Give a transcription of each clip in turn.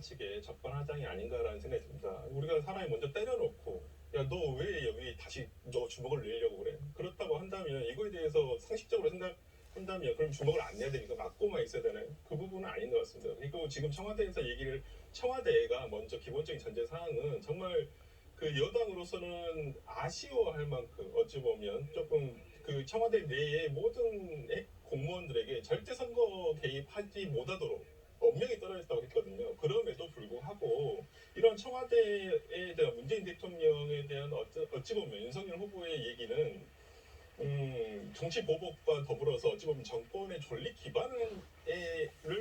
측에 적반하장이 아닌가라는 생각이 듭니다. 우리가 사람이 먼저 때려놓고 야 너 왜 여기 다시 너 주먹을 내려고 그래? 그렇다고 한다면 이거에 대해서 상식적으로 생각한다면 그럼 주먹을 안 내야 되니까 맞고만 있어야 되나요? 그 부분은 아닌 것 같습니다. 그리고 지금 청와대에서 청와대가 먼저 기본적인 전제 사항은 정말 그 여당으로서는 아쉬워할 만큼 어찌 보면 조금 그 청와대 내의 모든 공무원들에게 절대 선거 개입하지 못하도록 엄명이 떨어졌다고 했거든요. 그럼에도 불구하고 이런 청와대에 대한 문재인 대통령에 대한 어찌 보면 윤석열 후보의 얘기는 정치 보복과 더불어서 어찌 보면 정권의 존립 기반을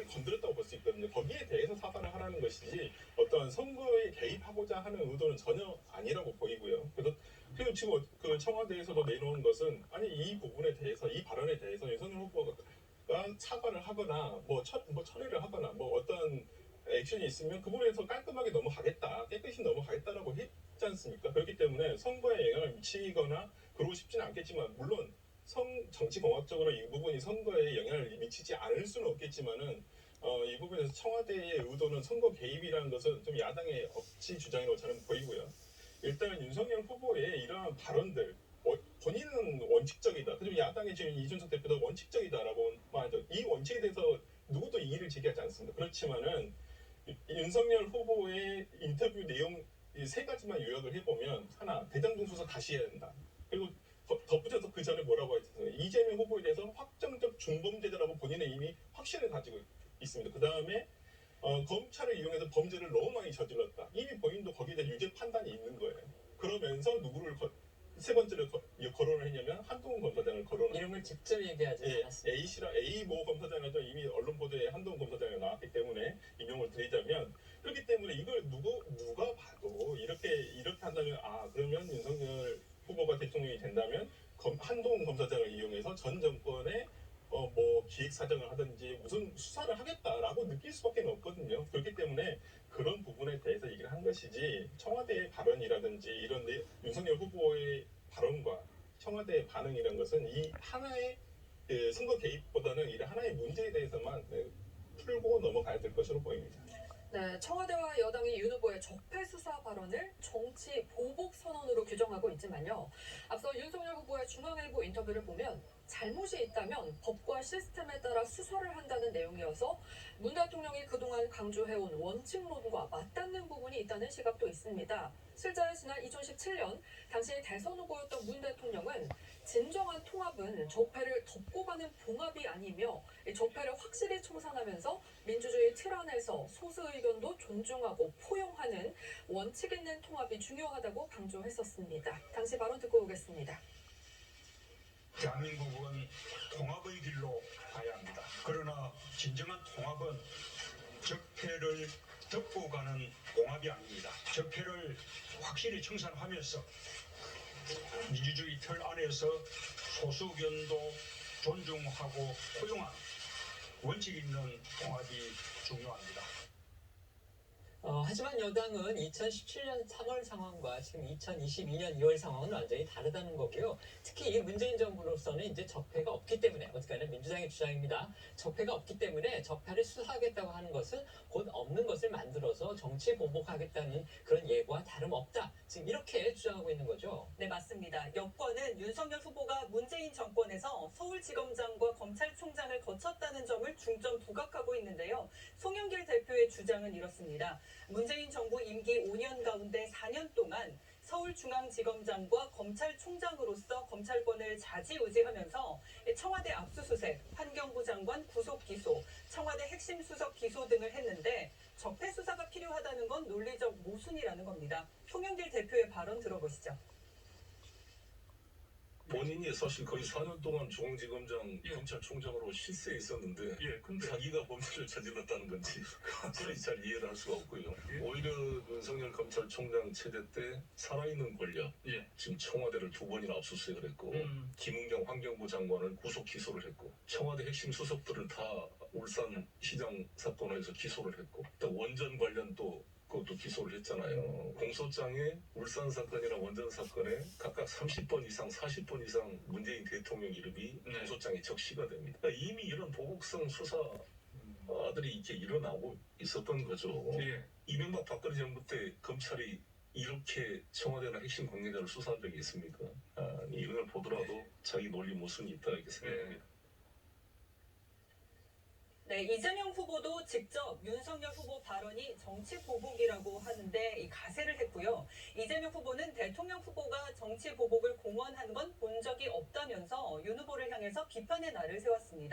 건드렸다고 볼 수 있거든요. 거기에 대해서 사과를 하라는 것이지 어떤 선거에 개입하고자 하는 의도는 전혀 아니라고 보이고요. 그리고 지금 그 청와대에서도 내놓은 것은 아니 이 부분에 대해서 이 발언에 대해서 윤석열 후보가 사과를 하거나 뭐 처리를 하거나 뭐 어떤 액션이 있으면 그 부분에서 깔끔하게 넘어가겠다, 깨끗이 넘어가겠다라고 했지 않습니까? 그렇기 때문에 선거에 영향을 미치거나 그러고 싶지는 않겠지만 물론 정치공학적으로 이 부분이 선거에 영향을 미치지 않을 수는 없겠지만은 이 부분에서 청와대의 의도는 선거 개입이라는 것은 좀 야당의 억지 주장이라고 저는 보이고요. 일단 윤석열 후보의 이러한 발언들 본인은 원칙적이다. 그리고 야당의 지금 이준석 대표도 원칙적이다라고 말하죠. 이 원칙에 대해서 누구도 이의를 제기하지 않습니다. 그렇지만은 윤석열 후보의 인터뷰 내용 세 가지만 요약을 해보면 하나 대장동 수사 다시 해야 된다. 그리고 덧붙여서 그 전에 뭐라고 했어요? 이재명 후보에 대해서 확정적 중범죄자라고 본인은 이미 확신을 가지고 있습니다. 그 다음에 검찰을 이용해서 범죄를 너무 많이 저질렀다. 이미 본인도 거기에 대한 유죄 판단이 있는 거예요. 그러면서 누구를 세 번째로 거론을 했냐면 한동훈 검사장을 거론을 이름을 직접 얘기하지 않았습니다. A모 검사장에도 이미 언론 보도에 한동훈 검사장이 나왔기 때문에 인용을 드리자면 그렇기 때문에 이걸 누가 봐도 이렇게 한다면 그러면 윤석열 후보가 대통령이 된다면 한동훈 검사장을 이용해서 전 정권의 뭐 기획사정을 하든지 무슨 수사를 하겠다라고 느낄 수밖에 없거든요. 그렇기 때문에 그런 부분에 대해서 얘기를 한 것이지 청와대의 발언이라든지 이런 윤석열 후보의 발언과 청와대의 반응이라는 것은 이 하나의 선거 개입보다는 이 하나의 문제에 대해서만 풀고 넘어가야 될 것으로 보입니다. 네, 청와대와 여당이 윤 후보의 적폐 수사 발언을 정치 보복 선언으로 규정하고 있지만요. 앞서 윤석열 후보의 중앙일보 인터뷰를 보면 잘못이 있다면 법과 시스템에 따라 수사를 한다는 내용이어서 문 대통령이 그동안 강조해온 원칙론과 맞닿는 부분이 있다는 시각도 있습니다. 실제 지난 2017년 당시 대선 후보였던 문 대통령은 진정한 통합은 적폐를 덮고 가는 봉합이 아니며 적폐를 확실히 청산하면서 민주주의 틀 안에서 소수 의견도 존중하고 포용하는 원칙 있는 통합이 중요하다고 강조했었습니다. 당시 발언 듣고 오겠습니다. 대한민국은 통합의 길로 가야 합니다. 그러나 진정한 통합은 적폐를 덮고 가는 봉합이 아닙니다. 적폐를 확실히 청산하면서 민주주의 틀 안에서 소수 의견도 존중하고 포용하는 원칙 있는 통합이 중요합니다. 하지만 여당은 2017년 3월 상황과 지금 2022년 2월 상황은 완전히 다르다는 거고요. 특히 이 문재인 정부로서는 이제 적폐가 없기 때문에, 어떻게든 민주당의 주장입니다. 적폐가 없기 때문에 적폐를 수사하겠다고 하는 것은 곧 없는 것을 만들어서 정치 보복하겠다는 그런 예고와 다름없다. 지금 이렇게 주장하고 있는 거죠. 네, 맞습니다. 여권은 윤석열 후보가 문재인 정권에서 서울지검장과 검찰총장을 거쳤다는 점을 중점 부각하고 있는데요. 송영길 대표의 주장은 이렇습니다. 문재인 정부 임기 5년 가운데 4년 동안 서울중앙지검장과 검찰총장으로서 검찰권을 좌지우지하면서 청와대 압수수색, 환경부 장관 구속기소, 청와대 핵심 수석 기소 등을 했는데 적폐 수사가 필요하다는 건 논리적 모순이라는 겁니다. 송영길 대표의 발언 들어보시죠. 본인이 사실 거의 4년 동안 중앙지검장 검찰총장으로 실세에 있었는데 근데 자기가 범죄를 저질렀다는 건지 그건 잘 이해를 할 수가 없고요. 오히려 윤석열 검찰총장 체제 때 살아있는 권력 지금 청와대를 2번이나 압수수색을 했고 김은경 환경부 장관을 구속 기소를 했고 청와대 핵심 수석들을 다 울산 시장 사건에서 기소를 했고 또 원전 관련 그것도 기소를 했잖아요. 공소장에 울산 사건이랑 원전 사건에 각각 30번 이상, 40번 이상 문재인 대통령 이름이 공소장에 적시가 됩니다. 그러니까 이미 이런 보복성 수사 아들이 이렇게 일어나고 있었던 거죠. 예. 이명박 박근혜 정부 때 검찰이 이렇게 청와대나 핵심 관계자를 수사한 적이 있습니까? 이걸 보더라도 자기 논리 모순이 있다 이렇게 생각합니다. 네, 이재명 후보도 직접 윤석열 후보 발언이 정치 보복이라고 하는데 가세를 했고요. 이재명 후보는 대통령 후보가 정치 보복을 공언한 건 본 적이 없다면서 윤 후보를 향해서 비판의 날을 세웠습니다.